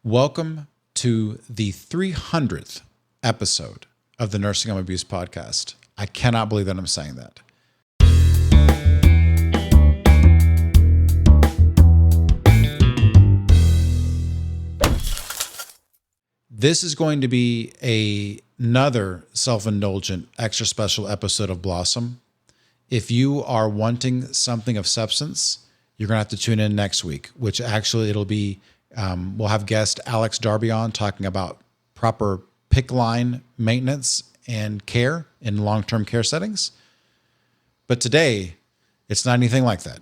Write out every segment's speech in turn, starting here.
Welcome to the 300th episode of the Nursing Home Abuse Podcast. I cannot believe that I'm saying that. This is going to be another self-indulgent, extra special episode of Blossom. If you are wanting something of substance, you're going to have to tune in next week, which actually it'll be we'll have guest Alex Darby on talking about proper PICC line maintenance and care in long-term care settings. But today, it's not anything like that.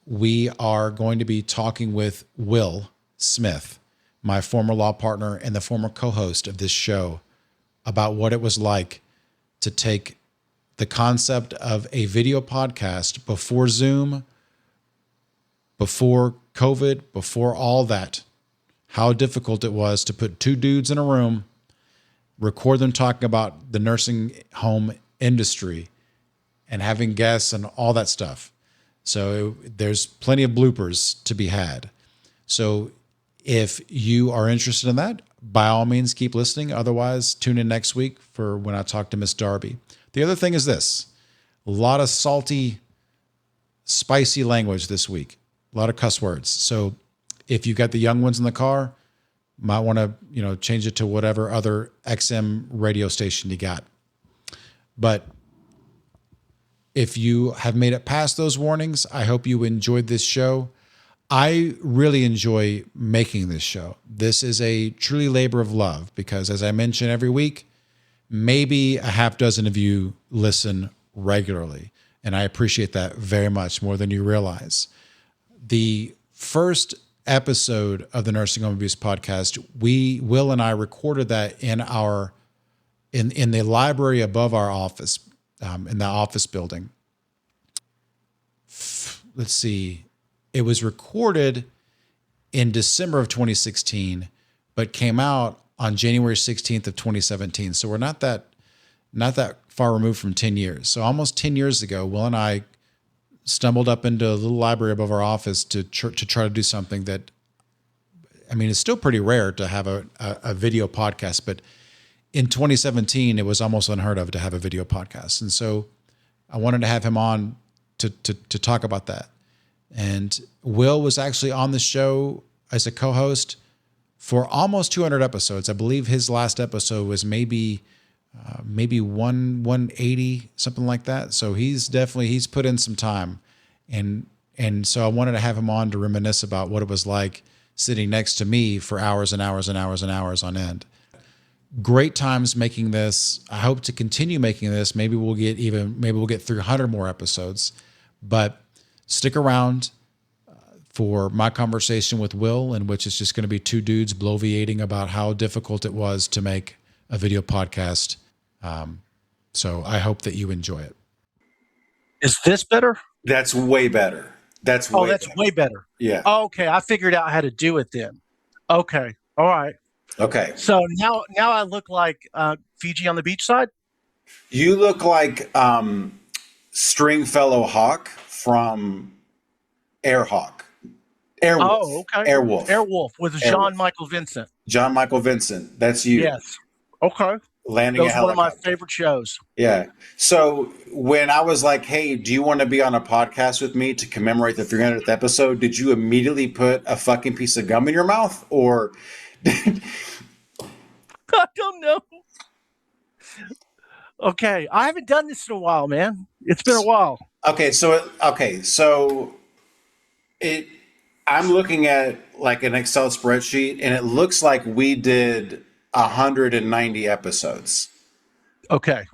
We are going to be talking with Will Smith, my former law partner and the former co-host of this show, about what it was like to take the concept of a video podcast before Zoom, before COVID, before all that, how difficult it was to put two dudes in a room, record them talking about the nursing home industry and having guests and all that stuff. So there's plenty of bloopers to be had. So if you are interested in that, by all means, keep listening. Otherwise, tune in next week for when I talk to Miss Darby. The other thing is this, a lot of salty, spicy language this week. A lot of cuss words. So if you've got the young ones in the car, might want to, change it to whatever other XM radio station you got. But if you have made it past those warnings, I hope you enjoyed this show. I really enjoy making this show. This is a truly labor of love because, as I mention every week, maybe a half dozen of you listen regularly. And I appreciate that very much, more than you realize. The first episode of the Nursing Home Abuse Podcast, Will and I recorded that in the library above our office, in the office building. Let's see. It was recorded in December of 2016, but came out on January 16th of 2017. So we're not that far removed from 10 years. So almost 10 years ago, Will and I stumbled up into a little library above our office to try to do something that, it's still pretty rare to have a video podcast, but in 2017, it was almost unheard of to have a video podcast. And so I wanted to have him on to talk about that. And Will was actually on the show as a co-host for almost 200 episodes. I believe his last episode was maybe 180, something like that. So he's put in some time. And so I wanted to have him on to reminisce about what it was like sitting next to me for hours and hours and hours and hours on end. Great times making this. I hope to continue making this. Maybe we'll get 300 more episodes, but stick around for my conversation with Will, in which it's just going to be two dudes bloviating about how difficult it was to make a video podcast. So I hope that you enjoy it. Is this better? That's way better. That's way better. Yeah. Oh, okay. I figured out how to do it then. Okay. All right. Okay. So now I look like Fiji on the beach side? You look like Stringfellow Hawk from Airhawk. Airwolf. Oh, okay. Airwolf with John Michael Vincent. John Michael Vincent. That's you. Yes. Okay. Landing a helicopter. One of my favorite shows. Yeah. So when I was like, hey, do you want to be on a podcast with me to commemorate the 300th episode? Did you immediately put a fucking piece of gum in your mouth? Or I don't know. Okay. I haven't done this in a while, man. It's been a while. I'm looking at like an Excel spreadsheet, and it looks like we did 190 episodes. Okay.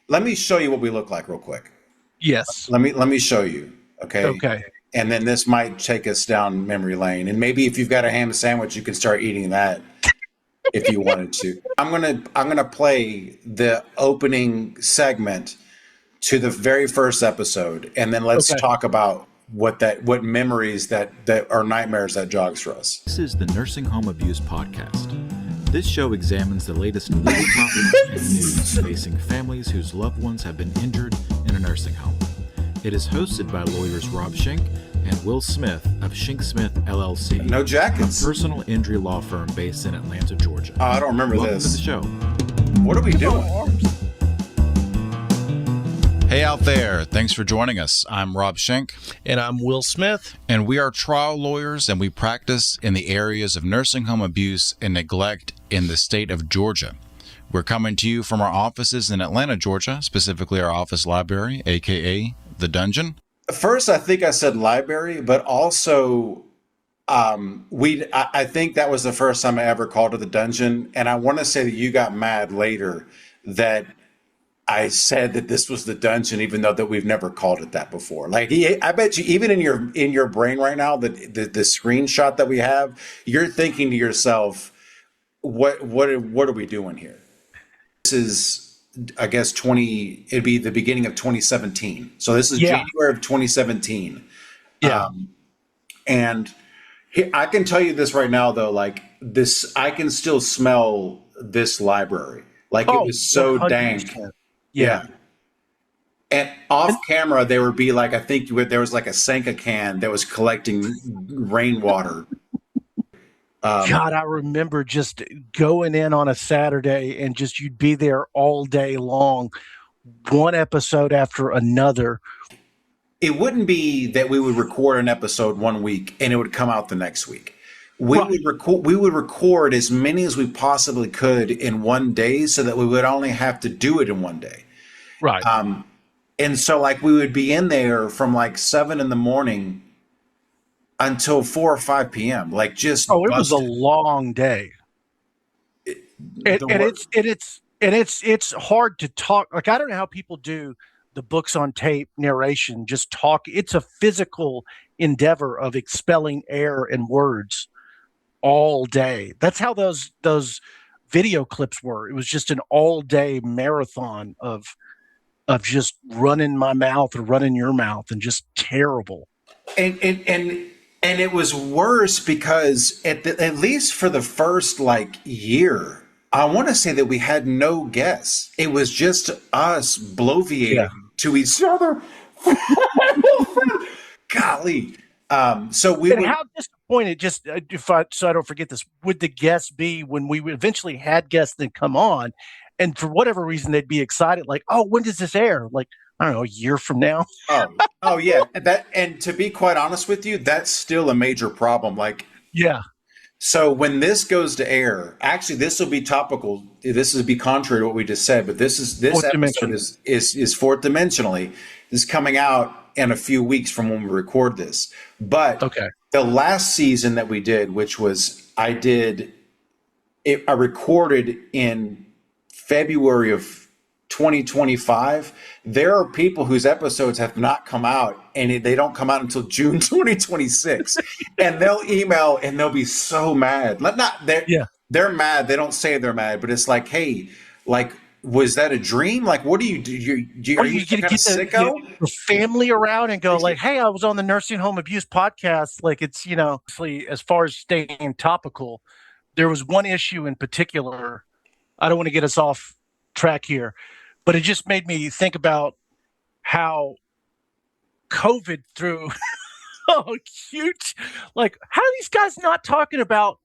Let me show you what we look like real quick. Yes. Let me show you. Okay. Okay. And then this might take us down memory lane. And maybe if you've got a ham sandwich, you can start eating that if you wanted to. I'm gonna play the opening segment to the very first episode, and then let's talk about what memories that are nightmares that jogs for us. This is the Nursing Home Abuse Podcast. This show examines the latest legal topics and news facing families whose loved ones have been injured in a nursing home. It is hosted by lawyers Rob Schenk, and Will Smith of Shink Smith LLC, No a jackets. personal injury law firm based in Atlanta, Georgia. Oh, I don't remember Welcome to the this. show. What are we doing? Hey out there, thanks for joining us. I'm Rob Schenk, And I'm Will Smith. and we are trial lawyers, and we practice in the areas of nursing home abuse and neglect in the state of Georgia. We're coming to you from our offices in Atlanta, Georgia, specifically our office library, aka the Dungeon. First, I think I said library, but also I think that was the first time I ever called it the Dungeon, and I want to say that you got mad later that I said that this was the Dungeon, even though that we've never called it that before. Like, I bet you, even in your brain right now, the screenshot that we have, you're thinking to yourself, what are we doing here? This is, I guess, it'd be the beginning of 2017. So this is Yeah. January of 2017. Yeah. And I can tell you this right now, though, like this, I can still smell this library. Like it was so 100%. dank. Yeah. And off camera, there would be like, I think there was like a Sanka can that was collecting rainwater. God, I remember just going in on a Saturday and just you'd be there all day long, one episode after another. It wouldn't be that we would record an episode one week and it would come out the next week. We would record as many as we possibly could in one day so that we would only have to do it in one day. Right. And so like we would be in there from like 7 a.m. until 4 or 5 p.m. Like just it was a busted. long day. It's hard to talk. Like, I don't know how people do the books on tape narration, just talk. It's a physical endeavor of expelling air and words all day. That's how those video clips were. It was just an all day marathon of just running my mouth or running your mouth and just terrible. And it was worse because at least for the first like year, I want to say that we had no guests. It was just us bloviating to each other. Golly. So we And would, how disappointed, just so I don't forget this, would the guests be when we eventually had guests that come on, and for whatever reason they'd be excited, like, oh, when does this air? Like, I don't know, a year from now. oh yeah. And to be quite honest with you, that's still a major problem. Like, Yeah. so when this goes to air, actually, this will be topical. This will be contrary to what we just said, but this Fourth episode dimension. is fourth dimensionally. This is coming out in a few weeks from when we record this. But Okay. the last season that we did, which was I recorded in February of 2025. There are people whose episodes have not come out, and they don't come out until June 2026. And they'll email and they'll be so mad. They're mad. They don't say they're mad, but it's like, hey, like, was that a dream? Like, what do you do? Are you gonna kind of sicko? the family around and go like, hey, I was on the nursing home abuse podcast. Like, it's, as far as staying topical, there was one issue in particular. I don't want to get us off track here, but it just made me think about how COVID threw a huge, like, how are these guys not talking about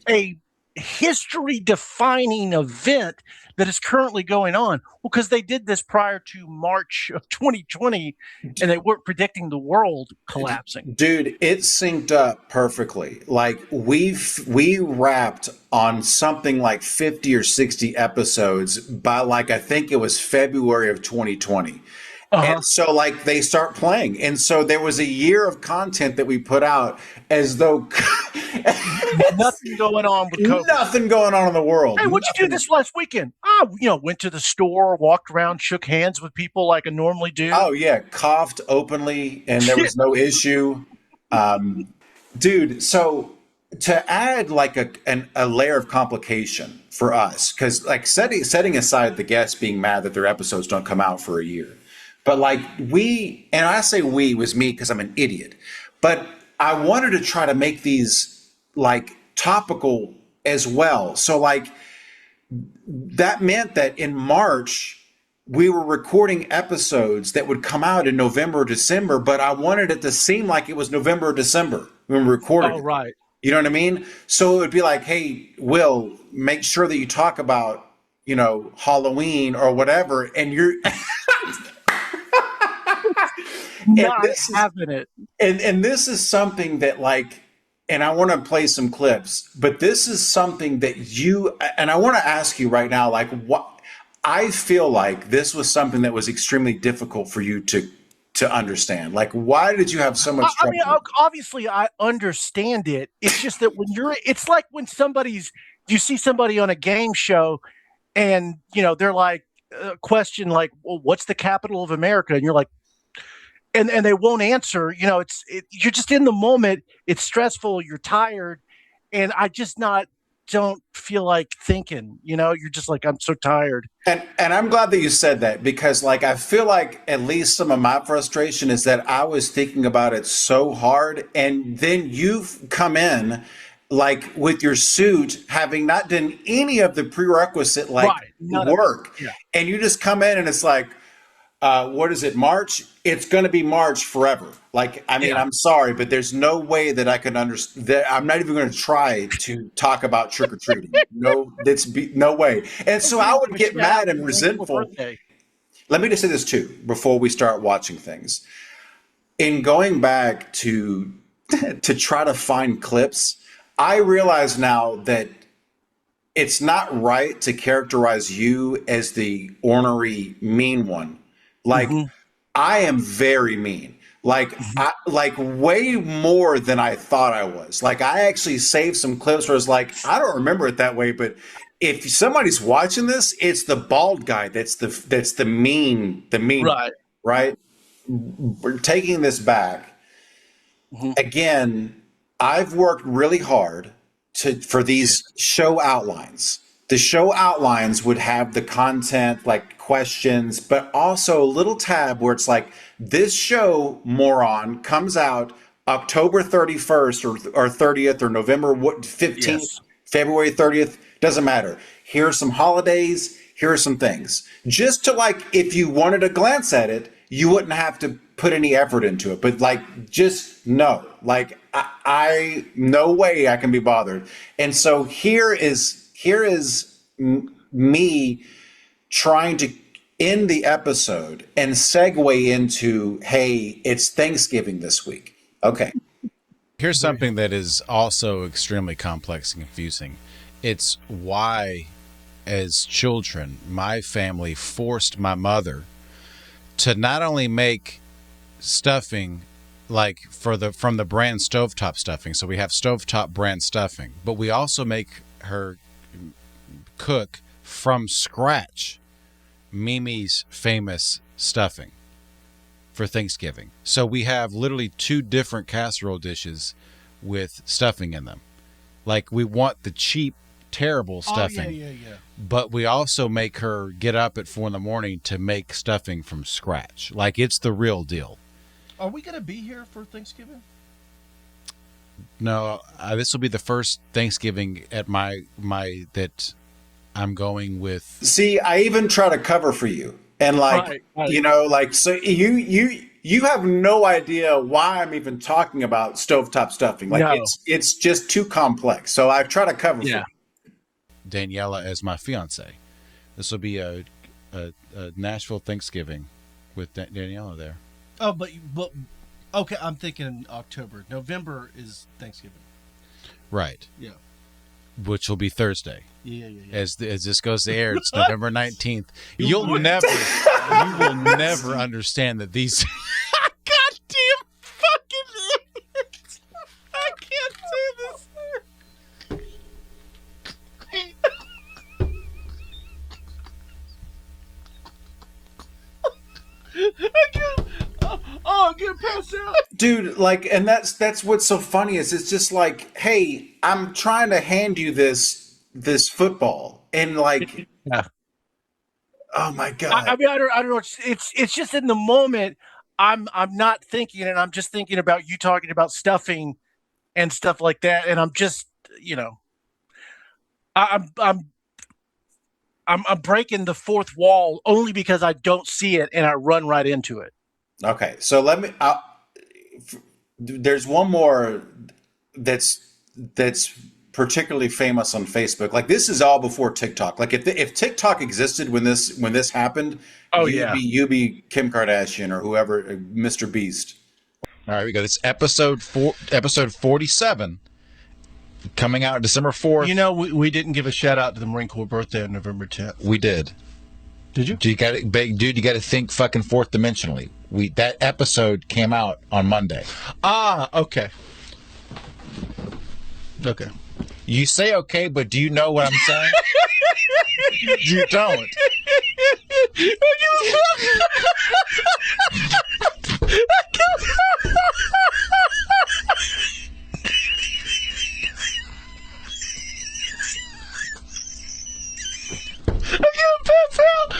a history defining event that is currently going on? Well, because they did this prior to March of 2020 and they weren't predicting the world collapsing. Dude, it synced up perfectly. Like we wrapped on something like 50 or 60 episodes by like, I think it was February of 2020. And so like they start playing. And so there was a year of content that we put out as though Nothing going on with COVID. nothing going on in the world. Hey, what'd you do this last weekend? Went to the store, walked around, shook hands with people like I normally do. Oh yeah, coughed openly, and there was no issue, dude. So to add like a layer of complication for us, because like setting aside the guests being mad that their episodes don't come out for a year, but like and I say we was me because I'm an idiot, but I wanted to try to make these like topical as well. So like that meant that in March we were recording episodes that would come out in November or December, but I wanted it to seem like it was November or December when we recorded Oh, it. right. You know what I mean? So it would be like, hey, Will, make sure that you talk about, Halloween or whatever. And you're Not this is- having it. and this is something that and I want to play some clips, but this is something that and I want to ask you right now, what I feel like this was something that was extremely difficult for you to understand. Why did you have so much I trouble? mean, obviously, I understand it. It's just that it's like when you see somebody on a game show, and they're like, question like, "Well, what's the capital of America?" And you're like, and they won't answer. You're just in the moment. It's stressful. You're tired, and I just don't feel like thinking. You're just like, I'm so tired. And I'm glad that you said that, because I feel like at least some of my frustration is that I was thinking about it so hard, and then you've come in with your suit, having not done any of the prerequisite Right. None of it. work. Yeah. And you just come in and it's like, what is it, March? It's going to be March forever. Yeah. I'm sorry, but there's no way that I can understand that. I'm not even going to try to talk about trick or treating. No, no way. And so I would get mad and resentful. Let me just say this too, before we start watching things. In going back to try to find clips, I realize now that it's not right to characterize you as the ornery, mean one. I am very mean. Way more than I thought I was. I actually saved some clips where it's I don't remember it that way, but if somebody's watching this, it's the bald guy that's the mean right? We're taking this back. Again, I've worked really hard for these show outlines. The show outlines would have the content, questions, but also a little tab where it's this show, moron, comes out October 31st or 30th or November 15th, yes. February 30th, doesn't matter. Here are some holidays, here are some things. Just to if you wanted to glance at it, you wouldn't have to put any effort into it. But just no. I no way I can be bothered. And so here is me trying to end the episode and segue into, hey, it's Thanksgiving this week. Okay. Here's something that is also extremely complex and confusing. It's why, as children, my family forced my mother to not only make stuffing from the brand Stovetop stuffing. So we have Stovetop brand stuffing, but we also make her cook from scratch Mimi's famous stuffing for Thanksgiving. So we have literally 2 different casserole dishes with stuffing in them. We want the cheap, terrible stuffing. Yeah. But we also make her get up at 4 a.m. to make stuffing from scratch. It's the real deal. Are we going to be here for Thanksgiving? No, this will be the first Thanksgiving at my that I'm going with. See, I even try to cover for you, and right. So you have no idea why I'm even talking about stovetop stuffing. No. It's just too complex. So I try to cover for you. Daniela as my fiance. This will be a Nashville Thanksgiving with Daniela there. Oh, but okay, I'm thinking October. November is Thanksgiving. Right. Yeah. Which will be Thursday. Yeah. As this goes to air, it's November 19th. You will never understand that these goddamn fucking idiots. I can't do this. I'm getting passed out. Dude, and that's what's so funny is it's just hey, I'm trying to hand you this football, and yeah. Oh my God. I don't know. It's just in the moment. I'm not thinking, and I'm just thinking about you talking about stuffing and stuff like that, and I'm just, I'm I'm breaking the fourth wall only because I don't see it and I run right into it. Okay, so let me. There's one more that's particularly famous on Facebook. Like this is all before TikTok. Like if TikTok existed when this happened, you'd be Kim Kardashian or whoever, Mr. Beast. All right, we go. This episode 47, coming out December 4th. You know, we didn't give a shout out to the Marine Corps birthday on November 10th. We did. Did you? You got to think fucking fourth dimensionally. That episode came out on Monday. Okay. Okay. You say okay, but do you know what I'm saying? You don't.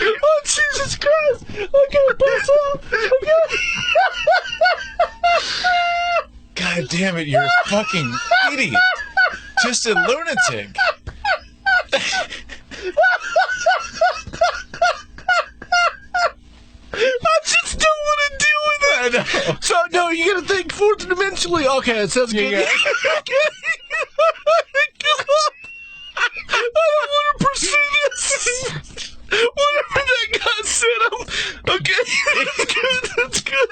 Oh, Jesus Christ! I can't pass out! God damn it, you're a fucking idiot. Just a lunatic. I just don't want to deal with that. So, no, you gotta think fourth dimensionally. Okay, it sounds good. Yeah. I don't want to pursue this. Whatever that guy said, okay. That's good.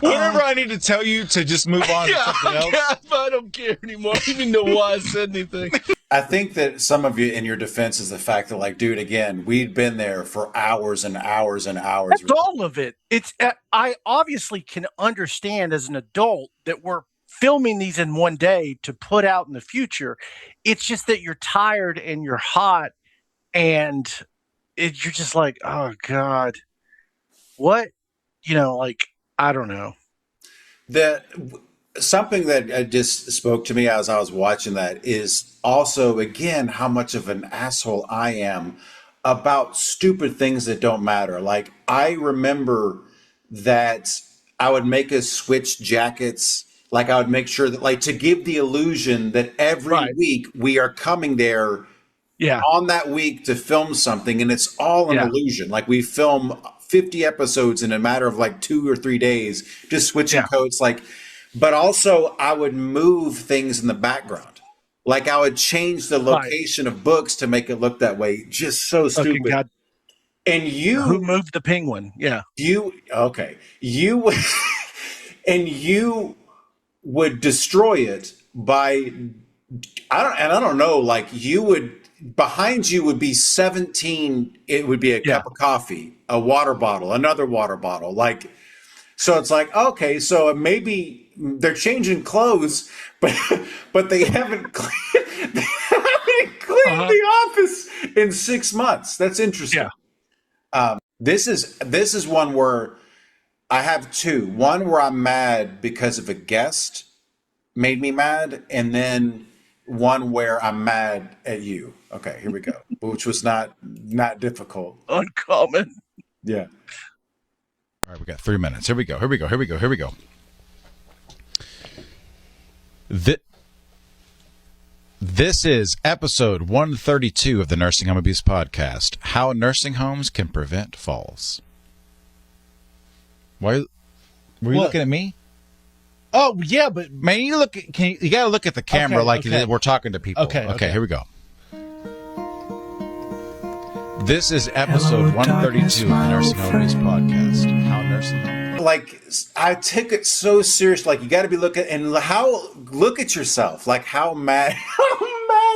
Whatever I need to tell you to just move on to something else. I don't care anymore. I don't even know why I said anything. I think that some of you, in your defense, is the fact that, like, dude, again, we'd been there for hours and hours and hours. That's all of it. It's I obviously can understand as an adult that we're filming these in one day to put out in the future. It's just that you're tired and you're hot and you're just like, oh God, what? Like, I don't know. Something that just spoke to me as I was watching that is also, again, how much of an asshole I am about stupid things that don't matter. Like, I remember that I would make us switch jackets. Like, I would make sure that, like, to give the illusion that every week we are coming there on that week to film something, and it's all an illusion. Like, we film 50 episodes in a matter of like 2 or 3 days, just switching coats. Like, but also I would move things in the background. Like, I would change the location of books to make it look that way. Just so stupid. God. And who moved the penguin? Yeah. You would destroy it by, I don't know, like, behind you would be 17, it would be a cup of coffee, a water bottle, another water bottle. Like, so it's like, okay, so maybe they're changing clothes, but they haven't cleaned the office in 6 months. That's interesting. Yeah. This is one where I have two. One where I'm mad because of a guest made me mad, and then one where I'm mad at you. Okay, here we go. Which was not difficult. Uncommon. Yeah. All right, we got 3 minutes. Here we go. This is episode 132 of the Nursing Home Abuse Podcast. How nursing homes can prevent falls. Why were you looking at me? Oh yeah, but man, you got to look at the camera we're talking to people. Okay, here we go. This is episode 132 of the Nursing Home Abuse Podcast. How nursing home. Like, I take it so serious. Like, you got to be look at yourself. Like, how mad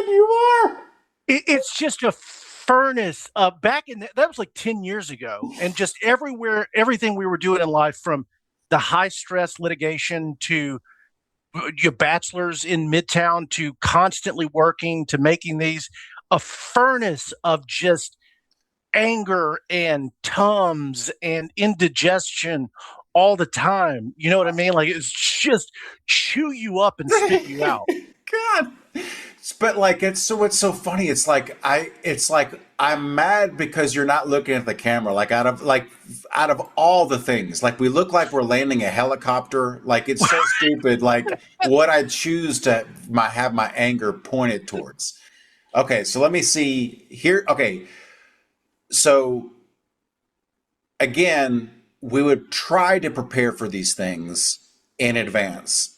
you are. It's just a furnace. Back in that was like 10 years ago, and just everything we were doing in life, from the high stress litigation to your bachelors in Midtown to constantly working to making these, a furnace of just anger and tums and indigestion all the time. You know what I mean? Like, it's just chew you up and spit you out. God. But like, what's so funny? It's like I'm mad because you're not looking at the camera. Like, out of all the things, like, we look like we're landing a helicopter. Like, it's so stupid. Like, what I choose to have my anger pointed towards. Okay, so let me see here. Okay, so again, we would try to prepare for these things in advance.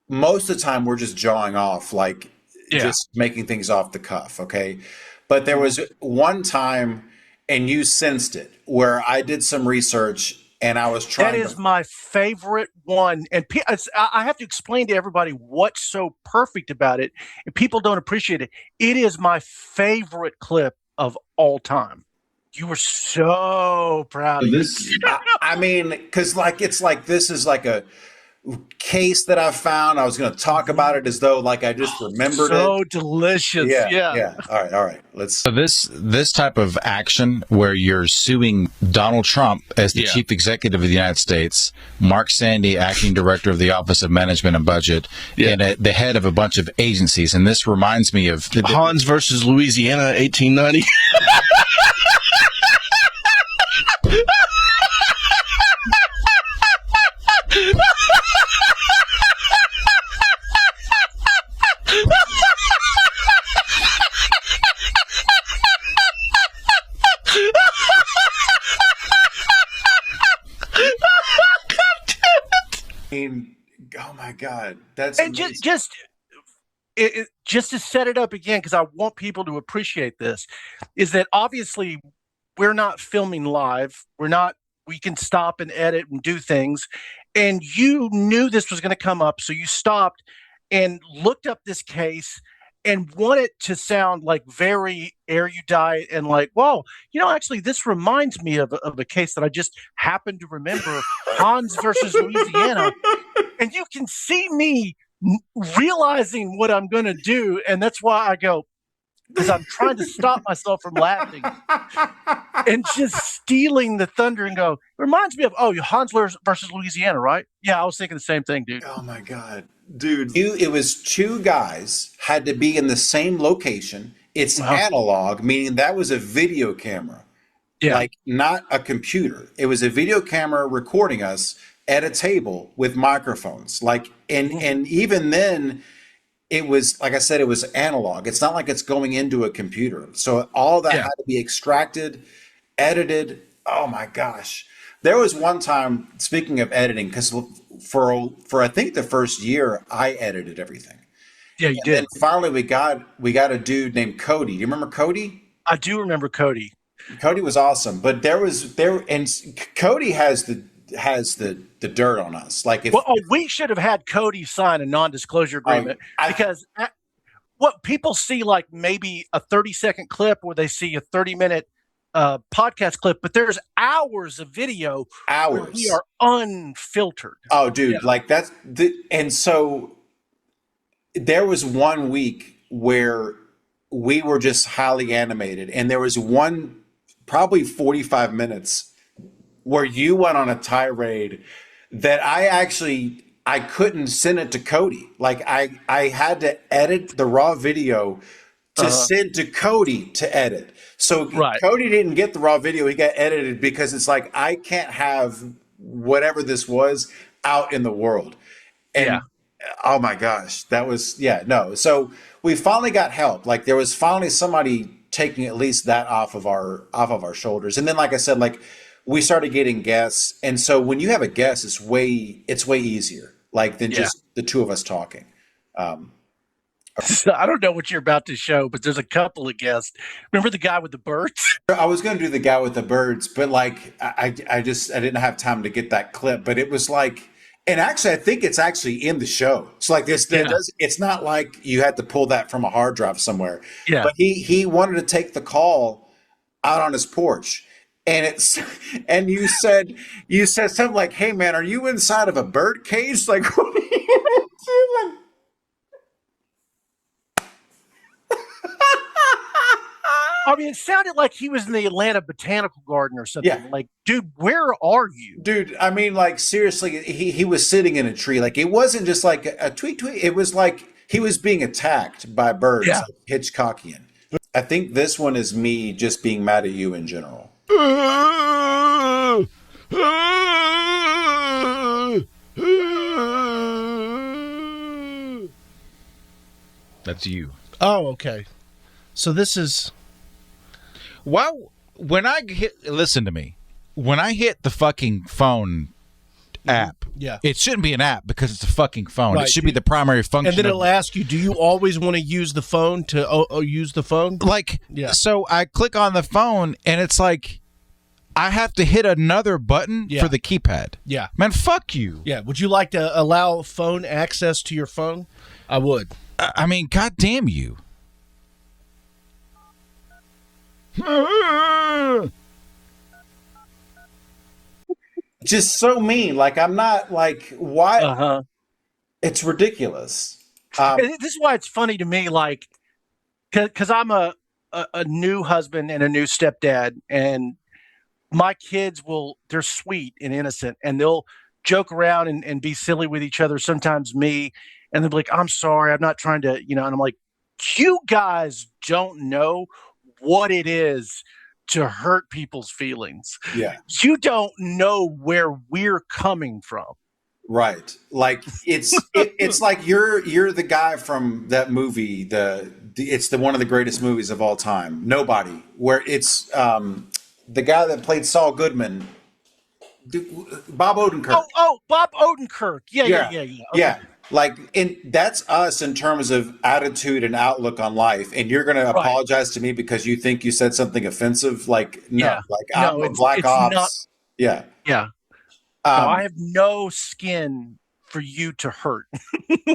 Most of the time, we're just jawing off, like just making things off the cuff. Okay, but there was one time, and you sensed it, where I did some research and I was trying That is my favorite one. And I have to explain to everybody what's so perfect about it. And people don't appreciate it. It is my favorite clip of all time. You were so proud of this. I mean, because like it's like this is like a case that I found. I was going to talk about it as though like I just remembered it. So delicious. Yeah. All right. Let's. So this type of action where you're suing Donald Trump as the chief executive of the United States, Mark Sandy, acting director of the Office of Management and Budget, and the head of a bunch of agencies. And this reminds me of Hans versus Louisiana, 1890. Oh my God, that's and just to set it up again, because I want people to appreciate this, is that obviously we're not filming live. We can stop and edit and do things. And you knew this was going to come up. So you stopped and looked up this case and wanted to sound like very erudite and like, whoa, actually, this reminds me of a case that I just happened to remember, Hans versus Louisiana. And you can see me realizing what I'm going to do. And that's why I go, because I'm trying to stop myself from laughing and just stealing the thunder and go, it reminds me of, Hans versus Louisiana, right? Yeah, I was thinking the same thing, dude. Oh my God, dude. It was two guys had to be in the same location. It's analog, meaning that was a video camera. Yeah. Like not a computer. It was a video camera recording us at a table with microphones. Like, and even then, it was, like I said, it was analog. It's not like it's going into a computer. So all that had to be extracted, edited. Oh my gosh. There was one time, speaking of editing, because for I think the first year, I edited everything. Yeah, you did. And finally we got a dude named Cody. Do you remember Cody? I do remember Cody. Cody was awesome. But and Cody has the dirt on us. Like we should have had Cody sign a non-disclosure agreement because what people see, like maybe a 30-second clip where they see a 30-minute podcast clip, but there's hours of video where we are unfiltered. Oh, dude, like that's and so there was one week where we were just highly animated, and there was one probably 45 minutes where you went on a tirade that I couldn't send it to Cody. Like I had to edit the raw video to send to Cody to edit. So Cody didn't get the raw video. He got edited because it's like, I can't have whatever this was out in the world. And oh my gosh, that was, no. So we finally got help. Like there was finally somebody taking at least that off of our shoulders. And then, like I said, like we started getting guests. And so when you have a guest, it's way easier, like than just the two of us talking. I don't know what you're about to show, but there's a couple of guests. Remember the guy with the birds? I was going to do the guy with the birds, but like I didn't have time to get that clip. But it was like, and actually, I think it's actually in the show. It's like this. It's not like you had to pull that from a hard drive somewhere. Yeah. But he wanted to take the call out on his porch, and you said something like, "Hey man, are you inside of a bird cage? Like what are you doing?" I mean, it sounded like he was in the Atlanta Botanical Garden or something. Yeah. Like, dude, where are you? Dude, I mean, like, seriously, he was sitting in a tree. Like, it wasn't just like a tweet. It was like he was being attacked by birds, like Hitchcockian. I think this one is me just being mad at you in general. That's you. Oh, okay. So this is Well, listen to me. When I hit the fucking phone app, Yeah. it shouldn't be an app because it's a fucking phone. Right. It should be the primary function. and then of- it'll ask you, do you always want to use the phone to use the phone? like, Yeah. so I click on the phone and it's like I have to hit another button Yeah. for the keypad. Yeah. Man, fuck you. Yeah. Would you like to allow phone access to your phone? I would. I mean, god damn you. Just so mean. Like, I'm not like, why? Uh-huh. It's ridiculous. And this is why it's funny to me, like, because I'm a new husband and a new stepdad, and my kids they're sweet and innocent, and they'll joke around and be silly with each other, sometimes me, and they'll be like, I'm sorry, I'm not trying to, and I'm like, you guys don't know what it is to hurt people's feelings. Yeah. You don't know where we're coming from. Right. Like it's like you're the guy from that movie, it's the one of the greatest movies of all time, Nobody, where it's the guy that played Saul Goodman, Bob Odenkirk. Oh, Bob Odenkirk. Yeah. Okay. Yeah. Like, and that's us in terms of attitude and outlook on life. And you're going to apologize to me because you think you said something offensive. Like, no, Yeah. like No, I'm a black ops. not- Yeah. Yeah. No, I have no skin for you to hurt.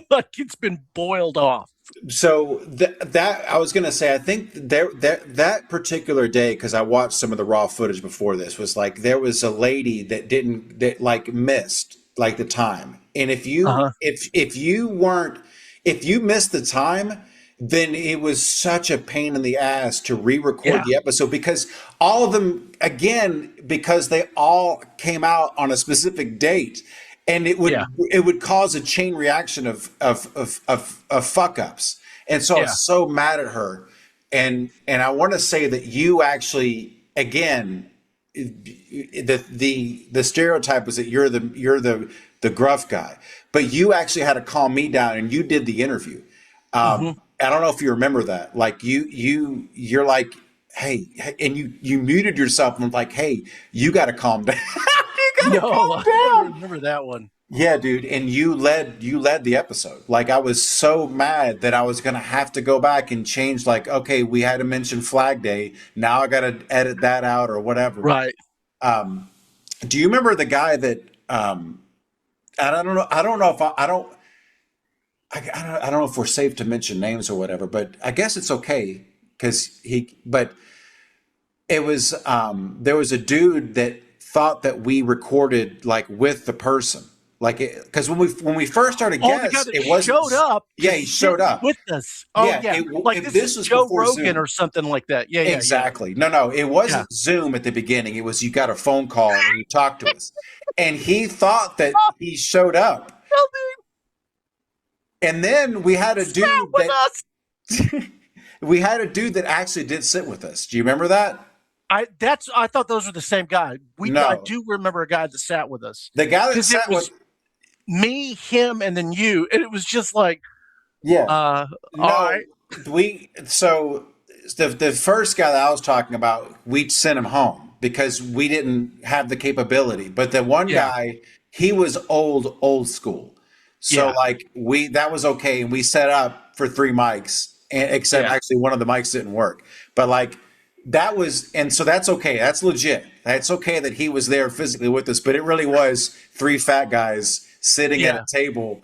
Like, it's been boiled off. So that I was going to say, I think that particular day, because I watched some of the raw footage before this, was like there was a lady that like missed like the time, and if you if you missed the time, then it was such a pain in the ass to re-record the episode, because all of them, again, because they all came out on a specific date. And it would cause a chain reaction of fuck ups, and so I was so mad at her, and I want to say that you actually, again, the stereotype was that you're the gruff guy, but you actually had to calm me down, and you did the interview. I don't know if you remember that, like you're like, hey, and you muted yourself and like, hey, you got to calm down. No, I don't remember that one. Yeah, dude, and you led the episode. Like, I was so mad that I was gonna have to go back and change. Like, okay, we had to mention Flag Day. Now I got to edit that out or whatever. Right. Do you remember the guy that? I don't know. I don't know if I don't know if we're safe to mention names or whatever. But I guess it's okay because But it was there was a dude that thought that we recorded like with the person, like, because when we first started guests, it was showed up. Yeah, he showed up with us. Oh yeah, like this was Joe Rogan Zoom or something like that. Yeah, exactly. Yeah. No, it wasn't Zoom at the beginning. It was you got a phone call and you talked to us, and he thought that he showed up. And then we had a dude we had a dude that actually did sit with us. Do you remember that? I thought those were the same guy. I do remember a guy that sat with us. The guy that sat with me, him, and then you, and it was just like, all right. So the first guy that I was talking about, we sent him home because we didn't have the capability. But the one guy, he was old school. So like that was okay, and we set up for 3 mics, except actually one of the mics didn't work. But like. That was, and so that's okay. That's legit. It's okay that he was there physically with us, but it really was 3 fat guys sitting at a table.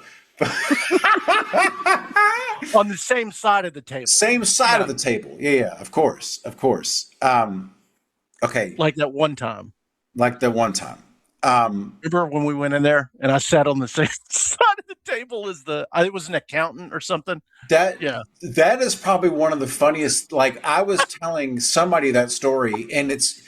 On the same side of the table. Same side of the table. Yeah, of course. Okay. Like that one time. Remember when we went in there and I sat on the same side of the table as it was an accountant or something? That is probably one of the funniest. Like, I was telling somebody that story, and it's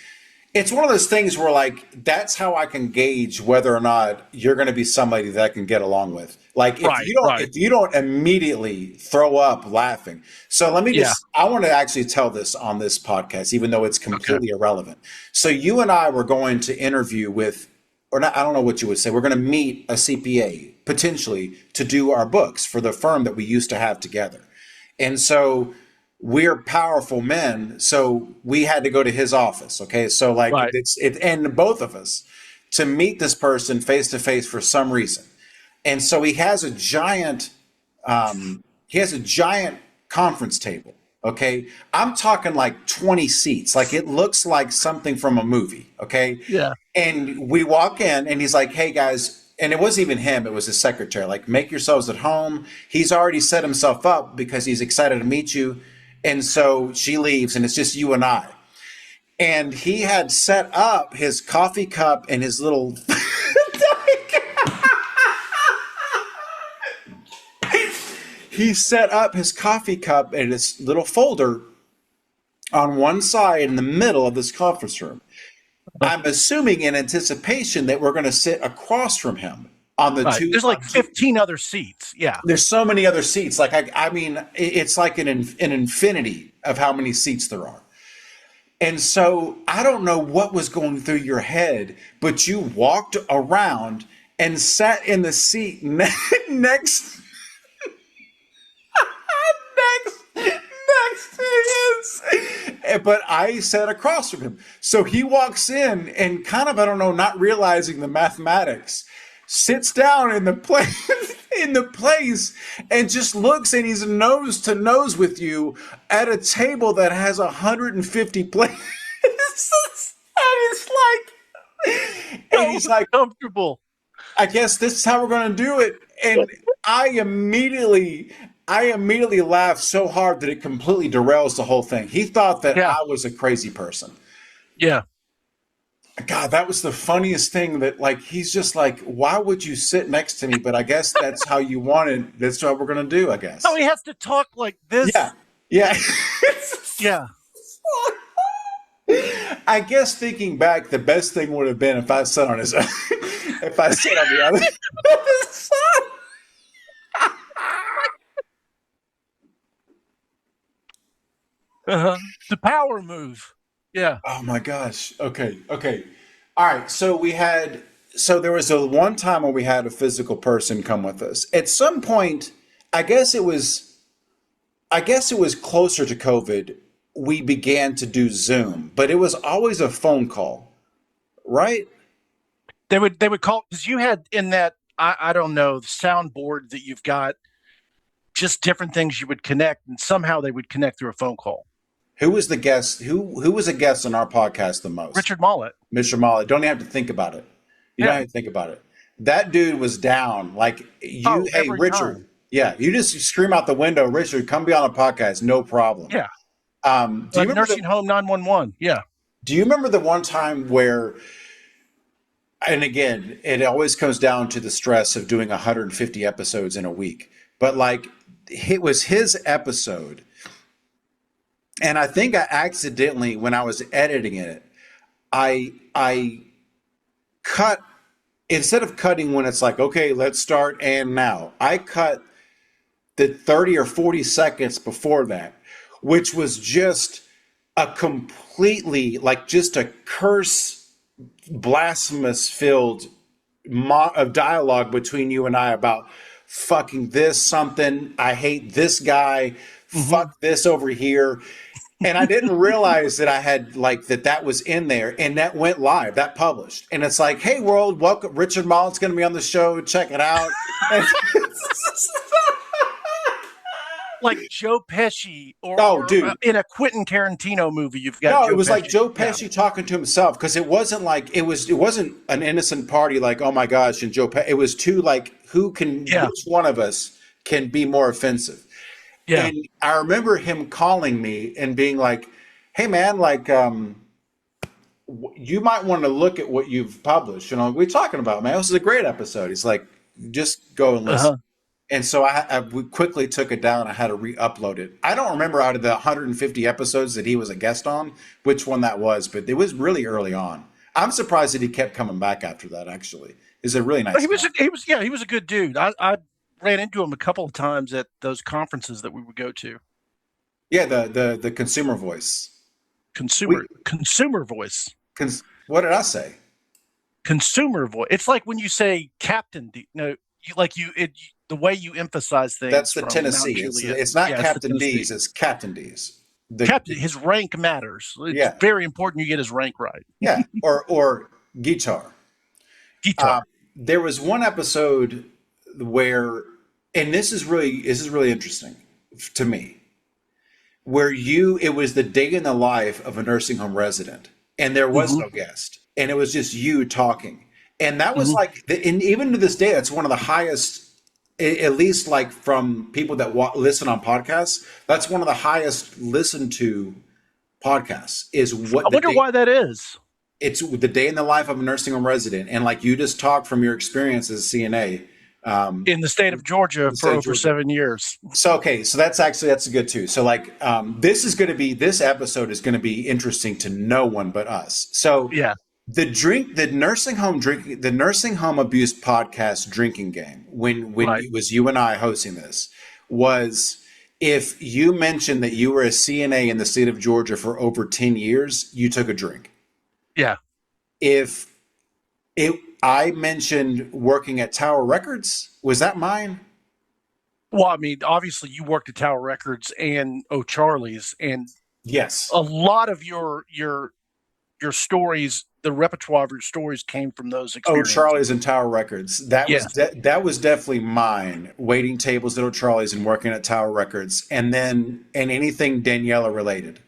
one of those things where, like, that's how I can gauge whether or not you're going to be somebody that I can get along with. Like, if you don't immediately throw up laughing. So let me I want to actually tell this on this podcast, even though it's completely irrelevant. So you and I were going to interview with, or not, I don't know what you would say. We're going to meet a CPA potentially to do our books for the firm that we used to have together. And so we're powerful men, so we had to go to his office. Okay, so like Right. and both of us to meet this person face to face for some reason, and so he has a giant conference table. Okay, I'm talking like 20 seats. Like it looks like something from a movie. Okay, Yeah. and we walk in, and he's like, "Hey guys." And it wasn't even him, it was his secretary. Like, make yourselves at home. He's already set himself up because he's excited to meet you. And so she leaves, and it's just you and I. And he had set up his coffee cup and his little. He set up his coffee cup and his little folder on one side in the middle of this conference room. I'm assuming in anticipation that we're going to sit across from him on the Right. two. There's like 15 other seats. Yeah. There's so many other seats. Like I mean, it's like an infinity of how many seats there are. And so I don't know what was going through your head, but you walked around and sat in the seat next to his. But I sat across from him. So he walks in and kind of, I don't know, not realizing the mathematics, sits down in the place and just looks, and he's nose to nose with you at a table that has 150 places. And he's like, comfortable. I guess this is how we're going to do it. And I immediately laughed so hard that it completely derails the whole thing. He thought that I was a crazy person. Yeah. God, that was the funniest thing. That like, he's just like, why would you sit next to me? But I guess that's how you wanted. That's what we're going to do, I guess. So he has to talk like this. Yeah. Yeah. Yeah. I guess thinking back, the best thing would have been if I sat on his, if I sat on the other side. The power move. Yeah. Oh my gosh. Okay. All right. So there was a one time where we had a physical person come with us. At some point, I guess it was closer to COVID, we began to do Zoom, but it was always a phone call, right? They would call, because you had in that, I don't know, the soundboard that you've got, just different things you would connect, and somehow they would connect through a phone call. Who was the guest? Who was a guest on our podcast the most? Richard Mollett. Mr. Mollett. Don't even have to think about it. You don't have to think about it. That dude was down. Like you, hey, Richard. Time. Yeah, you just scream out the window, Richard, come be on the podcast, no problem. Yeah. Do you remember Nursing Home 911? Yeah. Do you remember the one time where, and again, it always comes down to the stress of doing 150 episodes in a week, but like it was his episode. And I think I accidentally, when I was editing it, I cut, instead of cutting when it's like, okay, let's start and now, I cut the 30 or 40 seconds before that, which was just a completely, like just a curse, blasphemous filled of dialogue between you and I about fucking this something. I hate this guy. Fuck this over here. And I didn't realize that I had like that was in there, and that went live, that published. And it's like, hey world, welcome. Richard Mollett's going to be on the show. Check it out. Like Joe Pesci or dude. In a Quentin Tarantino movie, you've got it was Pesci. like Joe Pesci talking to himself, because it wasn't like it wasn't an innocent party like, oh my gosh, and Joe Pesci. It was two like, which one of us can be more offensive? Yeah. And I remember him calling me and being like, hey man, like you might want to look at what you've published. You know, what are we talking about, man? This is a great episode. He's like, just go and listen. And so we quickly took it down. I had to re-upload it. I don't remember out of the 150 episodes that he was a guest on, which one that was, but it was really early on. I'm surprised that he kept coming back after that, actually. He's a really nice guy. He was a good dude. I ran into him a couple of times at those conferences that we would go to. Yeah, the consumer voice. Consumer voice. What did I say? Consumer voice. It's like when you say Captain. the way you emphasize things. That's the from Tennessee. Mount Juliet. It's not Yeah, Captain the Tennessee. D's. It's Captain D's. The- Captain, his rank matters. It's Yeah. very important you get his rank right. yeah, or guitar. Guitar. There was one episode where, and this is really interesting to me, where it was the day in the life of a nursing home resident, and there was no guest, and it was just you talking, and that was like, and even to this day, that's one of the highest. At least like from people that listen on podcasts, that's one of the highest listened to podcasts. Is what I wonder why that is. It's the day in the life of a nursing home resident, and like you just talked from your experience as a CNA In the state of Georgia for over 7 years. So that's good too. So like this episode is going to be interesting to no one but us. So Yeah. the nursing home abuse podcast drinking game, when Right. it was you and I hosting this, was if you mentioned that you were a CNA in the state of Georgia for over 10 years, you took a drink. Yeah. If I mentioned working at Tower Records, was that mine? Well, I mean, obviously you worked at Tower Records and O'Charlie's, and Yes. a lot of your stories, the repertoire of your stories came from those Oh, experiences. Charlie's and Tower Records. That Yeah. was definitely mine. Waiting tables at O'Charlie's and working at Tower Records, and anything Daniela related.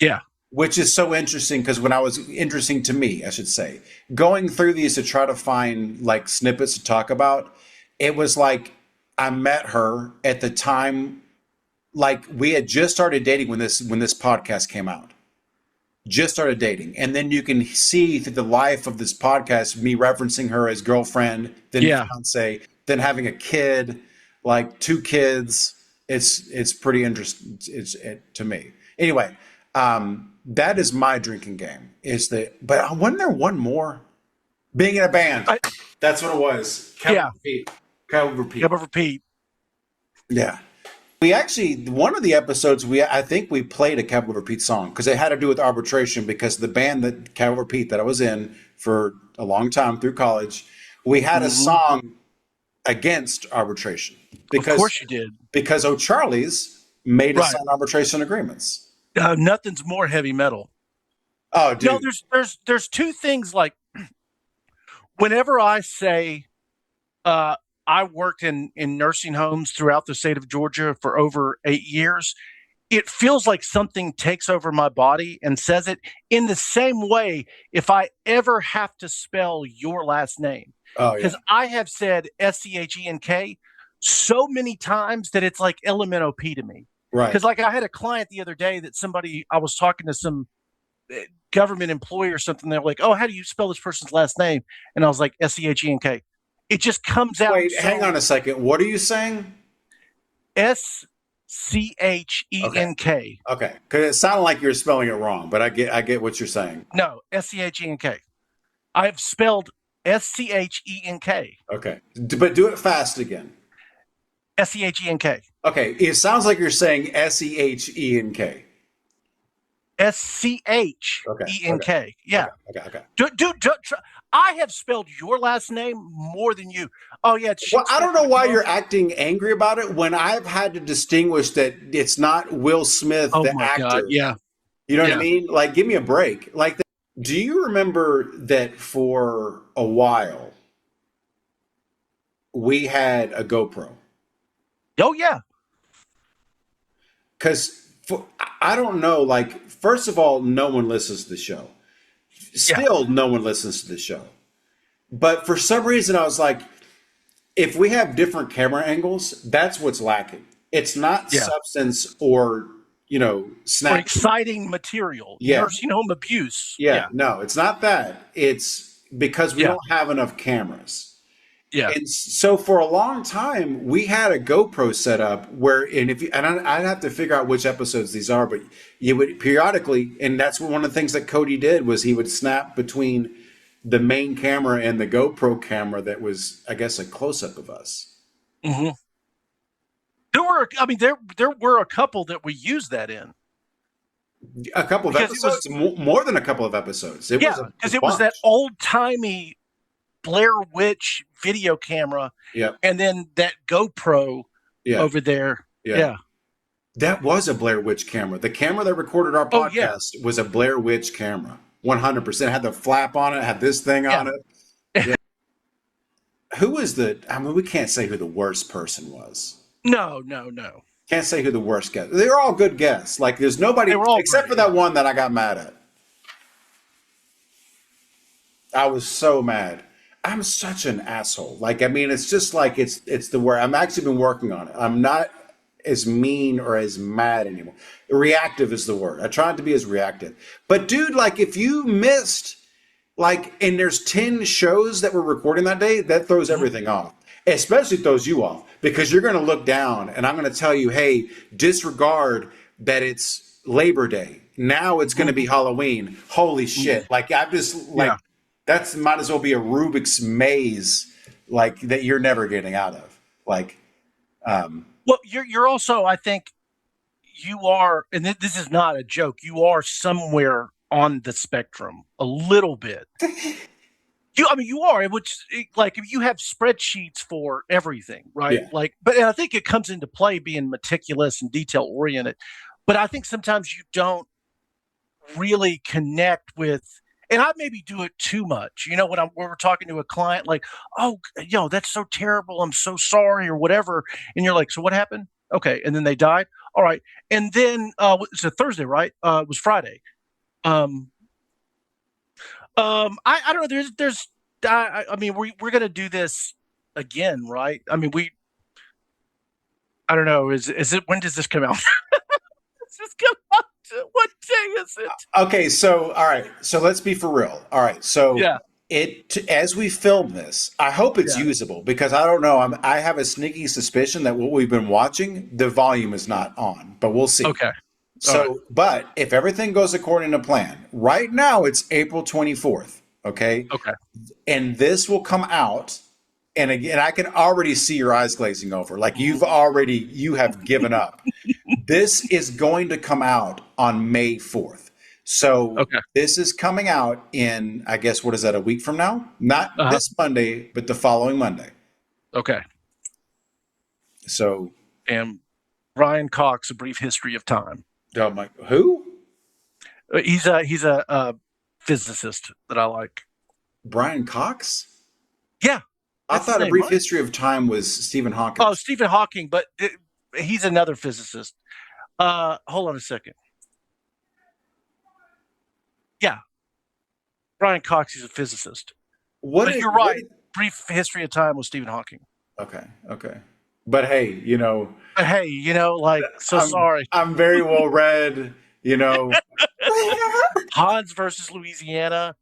Yeah. Which is so interesting because interesting to me, I should say, going through these to try to find like snippets to talk about, it was like I met her at the time, like we had just started dating when this podcast came out. Just started dating. And then you can see through the life of this podcast, me referencing her as girlfriend, then fiance, then having a kid, like 2 kids. It's pretty interesting to me. Anyway, that is my drinking game. But wasn't there one more? Being in a band. That's what it was. Kevin Repeat. Repeat. Yeah. We actually, one of the episodes, I think we played a Capital Repeat song because it had to do with arbitration, because the band that Capital Repeat that I was in for a long time through college, we had a song against arbitration. Because, Of course you did. Because O'Charlie's made us Right. sign arbitration agreements. Nothing's more heavy metal. Oh, dude. No, there's 2 things. Like, whenever I say I worked in nursing homes throughout the state of Georgia for over 8 years, it feels like something takes over my body and says it. In the same way, if I ever have to spell your last name, Oh, yeah. because I have said SCHENK so many times that it's like LMNOP to me. Right. Because like I had a client the other day that I was talking to some government employee or something. They're like, "Oh, how do you spell this person's last name?" And I was like, SCHENK. It just comes out. Wait, hang on a second. What are you saying? SCHENK. Okay. Because it sounded like you were spelling it wrong, but I get what you're saying. No, SCHENK. I have spelled SCHENK. Okay. But do it fast again. SCHENK. Okay. It sounds like you're saying SEHENK. SCHENK. Yeah. Okay. Dude, I have spelled your last name more than you. Oh, yeah. Well, I don't know why you're acting angry about it when I've had to distinguish that it's not Will Smith, Oh, the my actor. God. Yeah. You know what I Yeah. mean? Like, give me a break. Like, do you remember that for a while we had a GoPro? Oh, yeah. Because I don't know, like, first of all, no one listens to the show. Still, no one listens to the show. But for some reason, I was like, if we have different camera angles, that's what's lacking. It's not substance or, For snap. exciting material. Yeah. Nursing home abuse. Yeah, no, it's not that. It's because we Yeah. don't have enough cameras. Yeah. And so for a long time, we had a GoPro set up I'd have to figure out which episodes these are, but you would periodically, and that's one of the things that Cody did was he would snap between the main camera and the GoPro camera that was, I guess, a close up of us. Mm-hmm. There were a couple that we used that in. A couple of Because it was- episodes, more than a couple of episodes. Because it was that old timey Blair Witch video camera, Yep. and then that GoPro Yeah. over there. Yeah. Yeah. That was a Blair Witch camera. The camera that recorded our Oh, yeah. podcast was a Blair Witch camera. 100%. Had the flap on it, had this thing on it. Yeah. Who was we can't say who the worst person was. No. Can't say who the worst guest. They're all good guests. Like there's nobody They were all except great, for that one that I got mad at. I was so mad. I'm such an asshole. Like, I mean, it's just like it's the word. I'm actually been working on it. I'm not as mean or as mad anymore. Reactive is the word. I tried to be as reactive. But dude, like if you missed and there's 10 shows that we're recording that day, that throws everything off. Especially throws you off because you're going to look down and I'm going to tell you, hey, disregard that it's Labor Day. Now it's going to be Halloween. Holy shit. Like I just that's might as well be a Rubik's maze like that you're never getting out of. Like, Well, you're also, I think you are, and this is not a joke, you are somewhere on the spectrum a little bit. You are, which like if you have spreadsheets for everything, right? Yeah. Like, and I think it comes into play being meticulous and detail oriented. But I think sometimes you don't really connect with, and I maybe do it too much. You know, when we're talking to a client, like, oh, that's so terrible. I'm so sorry, or whatever. And you're like, so what happened? Okay, and then they died. All right, and then it's a Thursday, right? It was Friday. I don't know. I mean, we're gonna do this again, right? I mean, I don't know. Is it? When does this come out? Does this come out? What day is it? okay, so all right, so let's be for real. All right, so Yeah. As we film this, I hope it's usable because I don't know. I have a sneaky suspicion that what we've been watching, the volume is not on, but we'll see. Okay. So, but if everything goes according to plan, right now it's April 24th. Okay. Okay. And this will come out. And again, I can already see your eyes glazing over. Like you have given up. This is going to come out on May 4th. So This is coming out in, I guess, what is that, a week from now? Not this Monday, but the following Monday. Okay. So. And Brian Cox, A Brief History of Time. Oh my, who? He's a physicist that I like. Brian Cox? Yeah. I thought A Brief History of Time was Stephen Hawking. Oh, Stephen Hawking, but he's another physicist. Hold on a second. Yeah. Brian Cox, he's a physicist. You're right. Brief History of Time was Stephen Hawking. Okay. But hey, sorry. I'm very well read, Hans versus Louisiana.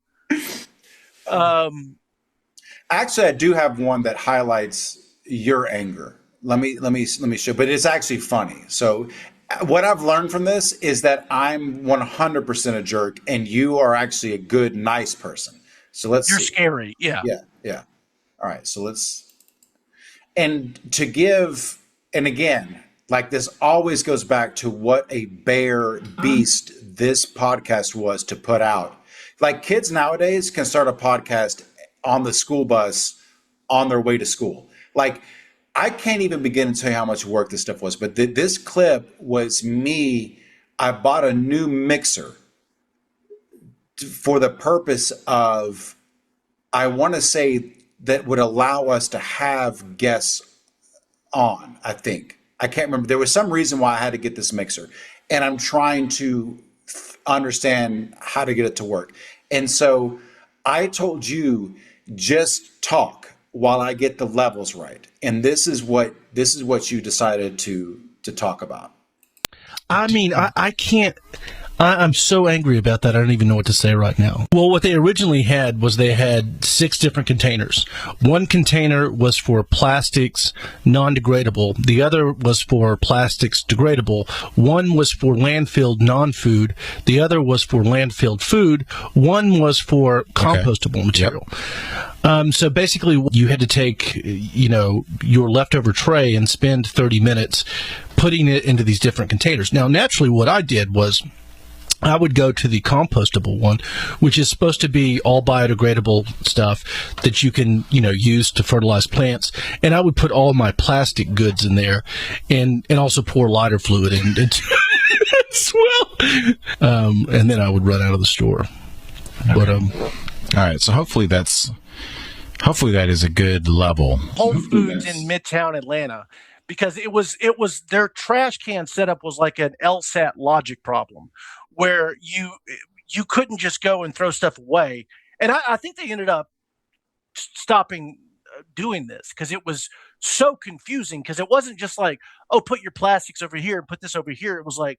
Actually, I do have one that highlights your anger. Let me show, but it's actually funny. So what I've learned from this is that I'm 100% a jerk and you are actually a good, nice person. So let's You're see. scary. Yeah. Yeah. All right. So and again, like this always goes back to what a bare beast this podcast was to put out. Like kids nowadays can start a podcast on the school bus on their way to school. Like I can't even begin to tell you how much work this stuff was, but this clip was me. I bought a new mixer for the purpose of, I want to say that would allow us to have guests on, I think. I can't remember. There was some reason why I had to get this mixer, and I'm trying to understand how to get it to work. And so I told you, just talk while I get the levels right. And this is what you decided to talk about. I mean, I can't. I'm so angry about that. I don't even know what to say right now. Well, what they originally had was they had 6 different containers. One container was for plastics non-degradable. The other was for plastics degradable. One was for landfill non-food. The other was for landfill food. One was for compostable material. Yep. So basically you had to take, your leftover tray and spend 30 minutes putting it into these different containers. Now, naturally what I did was I would go to the compostable one, which is supposed to be all biodegradable stuff that you can, use to fertilize plants. And I would put all my plastic goods in there and also pour lighter fluid in as well. And then I would run out of the store. But, all right. So hopefully that is a good level. Whole Foods in Midtown Atlanta, because it was their trash can setup was like an LSAT logic problem, where you couldn't just go and throw stuff away. And I think they ended up stopping doing this because it was so confusing, because it wasn't just like, oh, put your plastics over here and put this over here. It was like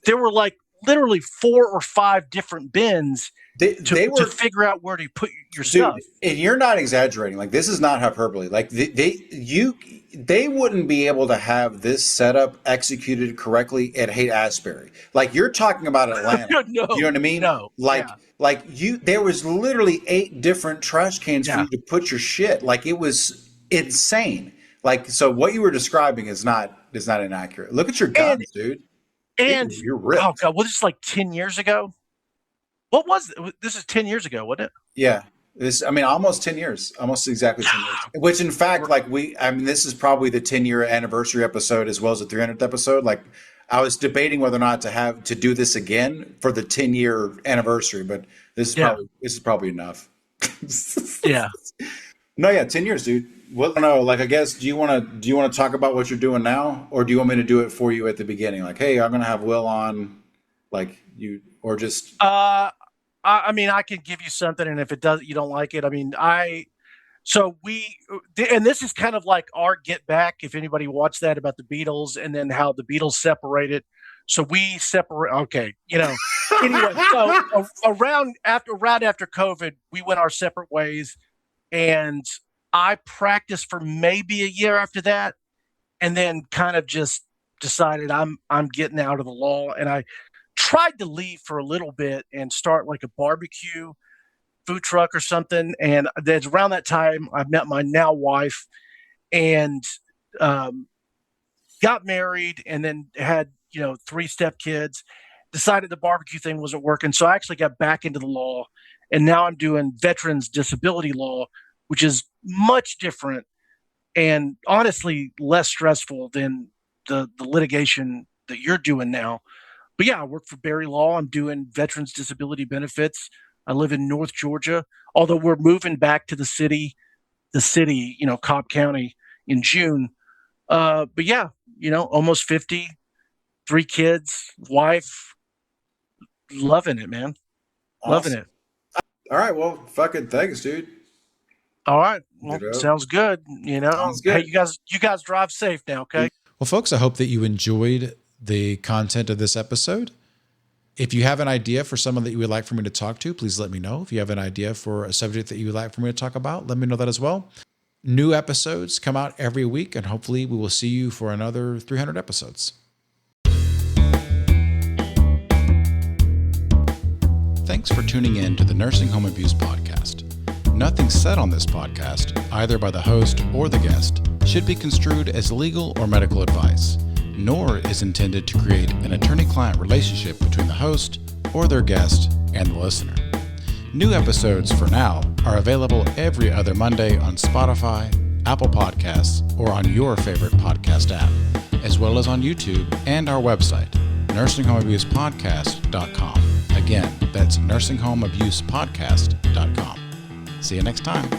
there were like literally 4 or 5 different bins to figure out where to put your stuff. And you're not exaggerating. Like, this is not hyperbole. Like, they wouldn't be able to have this setup executed correctly at Haight-Ashbury. Like, you're talking about Atlanta. No, you know what I mean? No. There was literally 8 different trash cans for you to put your shit. Like, it was insane. Like, so what you were describing is not inaccurate. Look at your guns, dude. And you're ripped. Oh god, this is like 10 years ago. What was it? This is 10 years ago, wasn't it? Yeah. Almost 10 years, almost exactly 10 years. Which, in fact, this is probably the 10-year anniversary episode as well as the 300th episode. Like, I was debating whether or not to do this again for the 10-year anniversary, but this is probably enough. Yeah. No, yeah, 10 years, dude. Well, I don't know. Like, I guess, do you want to talk about what you're doing now, or do you want me to do it for you at the beginning? Like, hey, I'm going to have Will on, like, you, or just. I mean, I can give you something, and if you don't like it, I mean, and this is kind of like our Get Back, if anybody watched that, about the Beatles, and then how the Beatles separated. So we separate. Okay, Anyway, so right after COVID, we went our separate ways, and I practiced for maybe a year after that, and then kind of just decided I'm getting out of the law, and I tried to leave for a little bit and start like a barbecue food truck or something. And then around that time, I met my now wife and got married, and then had 3 stepkids. Decided the barbecue thing wasn't working, so I actually got back into the law, and now I'm doing veterans disability law, which is much different and honestly less stressful than the litigation that you're doing now. But yeah, I work for Berry Law. I'm doing veterans disability benefits. I live in North Georgia, although we're moving back to the city, Cobb County in June. But yeah, almost 50, 3 kids, wife, loving it, man. Awesome. Loving it. All right. Well, fucking thanks, dude. All right. Well, sounds good. Sounds good. Hey, you guys drive safe now, okay? Well, folks, I hope that you enjoyed the content of this episode. If you have an idea for someone that you would like for me to talk to, please let me know. If you have an idea for a subject that you would like for me to talk about, let me know that as well. New episodes come out every week, and hopefully we will see you for another 300 episodes. Thanks for tuning in to the Nursing Home Abuse Podcast. Nothing said on this podcast, either by the host or the guest, should be construed as legal or medical advice, nor is intended to create an attorney-client relationship between the host or their guest and the listener. New episodes for now are available every other Monday on Spotify, Apple Podcasts, or on your favorite podcast app, as well as on YouTube and our website, nursinghomeabusepodcast.com. Again, that's nursinghomeabusepodcast.com. See you next time.